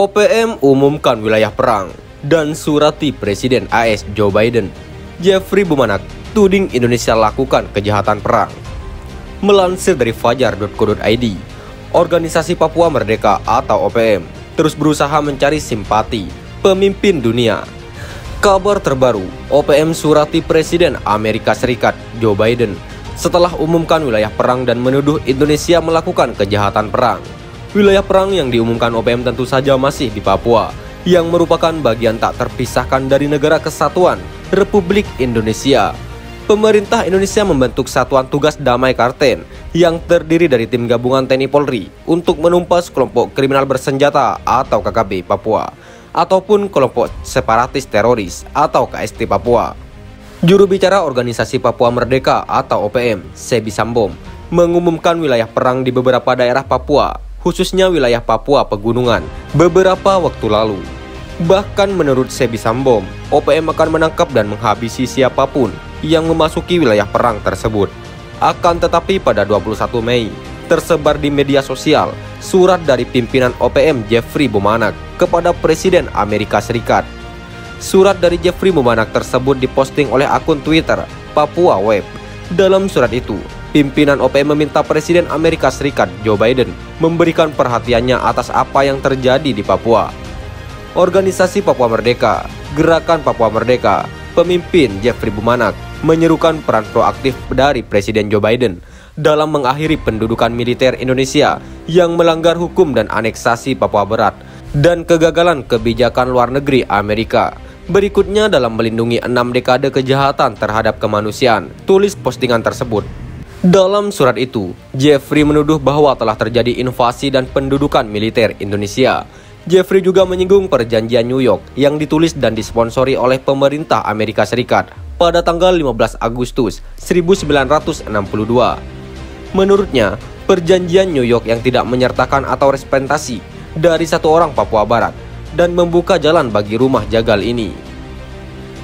OPM umumkan wilayah perang dan surati Presiden AS Joe Biden. Jeffrey Bumanak tuding Indonesia lakukan kejahatan perang. Melansir dari fajar.co.id, Organisasi Papua Merdeka atau OPM terus berusaha mencari simpati pemimpin dunia. Kabar terbaru, OPM surati Presiden Amerika Serikat Joe Biden setelah umumkan wilayah perang dan menuduh Indonesia melakukan kejahatan perang. Wilayah perang yang diumumkan OPM tentu saja masih di Papua, yang merupakan bagian tak terpisahkan dari Negara Kesatuan Republik Indonesia. Pemerintah Indonesia membentuk Satuan Tugas Damai Karten yang terdiri dari tim gabungan TNI Polri untuk menumpas kelompok kriminal bersenjata atau KKB Papua ataupun kelompok separatis teroris atau KST Papua. Juru bicara Organisasi Papua Merdeka atau OPM, Sebi Sambom, mengumumkan wilayah perang di beberapa daerah Papua, khususnya wilayah Papua Pegunungan, beberapa waktu lalu. Bahkan menurut Sebi Sambom, OPM akan menangkap dan menghabisi siapapun yang memasuki wilayah perang tersebut. Akan tetapi pada 21 Mei, tersebar di media sosial surat dari pimpinan OPM Jeffrey Bumanak kepada Presiden Amerika Serikat. Surat dari Jeffrey Bumanak tersebut diposting oleh akun Twitter Papua Web. Dalam surat itu, pimpinan OPM meminta Presiden Amerika Serikat Joe Biden memberikan perhatiannya atas apa yang terjadi di Papua. Organisasi Papua Merdeka, Gerakan Papua Merdeka, pemimpin Jeffrey Bumanak menyerukan peran proaktif dari Presiden Joe Biden dalam mengakhiri pendudukan militer Indonesia yang melanggar hukum dan aneksasi Papua Barat dan kegagalan kebijakan luar negeri Amerika. Berikutnya dalam melindungi 6 dekade kejahatan terhadap kemanusiaan, tulis postingan tersebut. Dalam surat itu, Jeffrey menuduh bahwa telah terjadi invasi dan pendudukan militer Indonesia. Jeffrey juga menyinggung perjanjian New York yang ditulis dan disponsori oleh pemerintah Amerika Serikat pada tanggal 15 Agustus 1962. Menurutnya, perjanjian New York yang tidak menyertakan atau representasi dari satu orang Papua Barat dan membuka jalan bagi rumah jagal ini.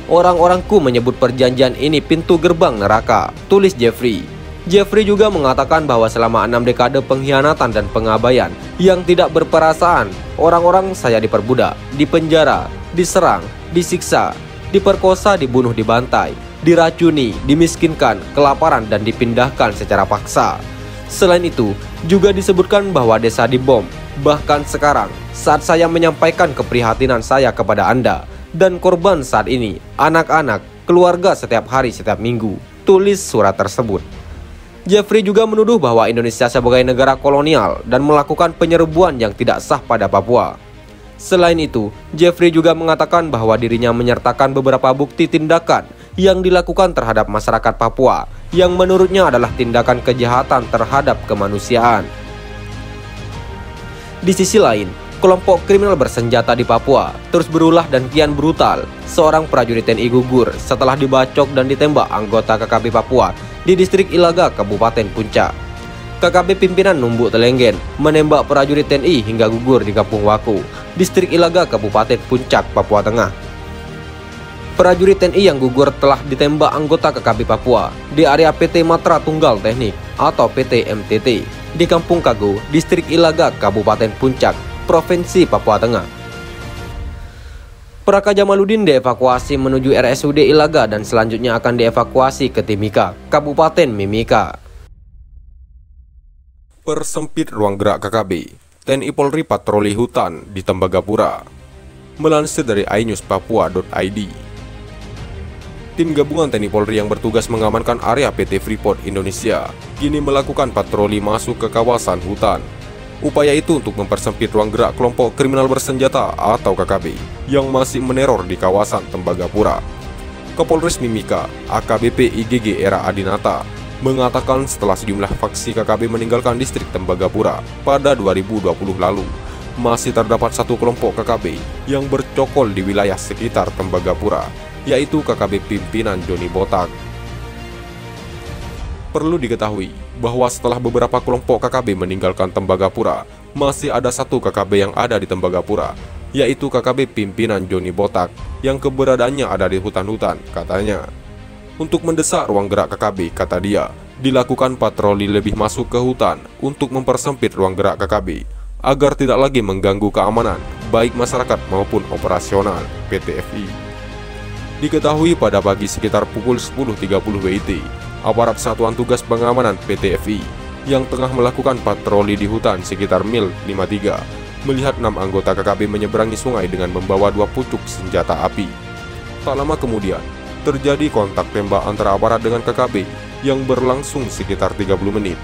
Orang-orangku menyebut perjanjian ini pintu gerbang neraka, tulis Jeffrey. Jeffrey juga mengatakan bahwa selama 6 dekade pengkhianatan dan pengabaian yang tidak berperasaan, orang-orang saya diperbudak, dipenjara, diserang, disiksa, diperkosa, dibunuh, dibantai, diracuni, dimiskinkan, kelaparan, dan dipindahkan secara paksa. Selain itu, juga disebutkan bahwa desa dibom. Bahkan sekarang, saat saya menyampaikan keprihatinan saya kepada Anda dan korban saat ini, anak-anak, keluarga setiap hari, setiap minggu, tulis surat tersebut. Jeffrey juga menuduh bahwa Indonesia sebagai negara kolonial dan melakukan penyerbuan yang tidak sah pada Papua. Selain itu, Jeffrey juga mengatakan bahwa dirinya menyertakan beberapa bukti tindakan yang dilakukan terhadap masyarakat Papua yang menurutnya adalah tindakan kejahatan terhadap kemanusiaan. Di sisi lain, kelompok kriminal bersenjata di Papua terus berulah dan kian brutal. Seorang prajurit TNI gugur setelah dibacok dan ditembak anggota KKB Papua di distrik Ilaga, Kabupaten Puncak. KKB pimpinan Numbuk Telenggen menembak prajurit TNI hingga gugur di Kampung Waku, distrik Ilaga, Kabupaten Puncak, Papua Tengah. Prajurit TNI yang gugur telah ditembak anggota KKB Papua di area PT Matra Tunggal Teknik atau PT MTT di Kampung Kago, distrik Ilaga, Kabupaten Puncak, Provinsi Papua Tengah. Praka Jamaludin dievakuasi menuju RSUD Ilaga dan selanjutnya akan dievakuasi ke Timika, Kabupaten Mimika. Persempit ruang gerak KKB, TNI Polri patroli hutan di Tembagapura. Melansir dari iNewsPapua.id, tim gabungan TNI Polri yang bertugas mengamankan area PT Freeport Indonesia kini melakukan patroli masuk ke kawasan hutan. Upaya itu untuk mempersempit ruang gerak kelompok kriminal bersenjata atau KKB yang masih meneror di kawasan Tembagapura. Kapolres Mimika, AKBP IGG Era Adinata, mengatakan setelah sejumlah faksi KKB meninggalkan distrik Tembagapura pada 2020 lalu, masih terdapat satu kelompok KKB yang bercokol di wilayah sekitar Tembagapura, yaitu KKB pimpinan Joni Botak. Perlu diketahui bahwa setelah beberapa kelompok KKB meninggalkan Tembagapura, masih ada satu KKB yang ada di Tembagapura, yaitu KKB pimpinan Joni Botak yang keberadaannya ada di hutan-hutan, katanya. Untuk mendesak ruang gerak KKB, kata dia, dilakukan patroli lebih masuk ke hutan untuk mempersempit ruang gerak KKB agar tidak lagi mengganggu keamanan baik masyarakat maupun operasional PT FI. Diketahui pada pagi sekitar pukul 10.30 WIT, aparat Satuan Tugas Pengamanan PT FI yang tengah melakukan patroli di hutan sekitar mil 53 melihat 6 anggota KKB menyeberangi sungai dengan membawa 2 pucuk senjata api. Tak lama kemudian, terjadi kontak tembak antara aparat dengan KKB yang berlangsung sekitar 30 menit.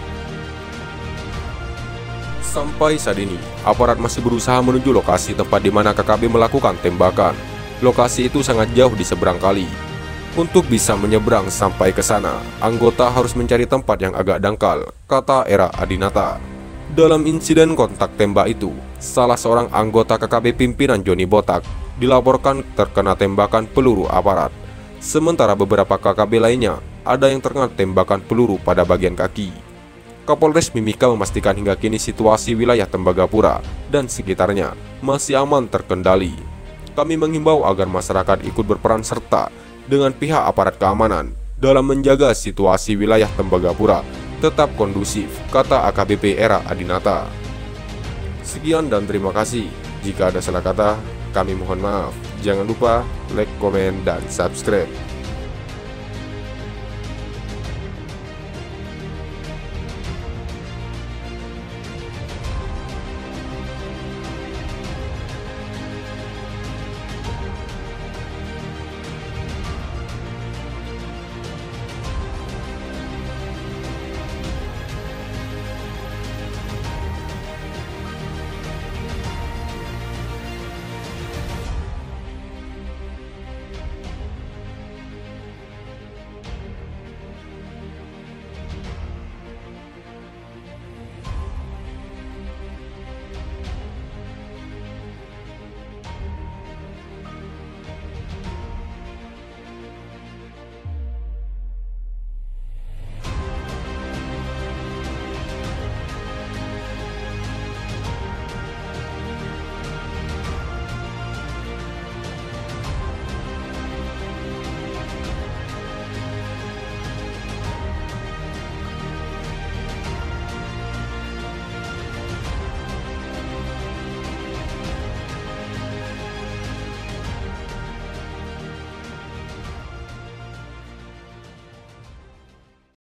Sampai saat ini, aparat masih berusaha menuju lokasi tempat di mana KKB melakukan tembakan. Lokasi itu sangat jauh di seberang kali. Untuk bisa menyeberang sampai ke sana, anggota harus mencari tempat yang agak dangkal, kata Era Adinata. Dalam insiden kontak tembak itu, salah seorang anggota KKB pimpinan Joni Botak dilaporkan terkena tembakan peluru aparat. Sementara beberapa KKB lainnya ada yang terkena tembakan peluru pada bagian kaki. Kapolres Mimika memastikan hingga kini situasi wilayah Tembagapura dan sekitarnya masih aman terkendali. Kami menghimbau agar masyarakat ikut berperan serta dengan pihak aparat keamanan dalam menjaga situasi wilayah Tembagapura tetap kondusif, kata AKBP Era Adinata. Sekian dan terima kasih. Jika ada salah kata, kami mohon maaf. Jangan lupa like, komen, dan subscribe.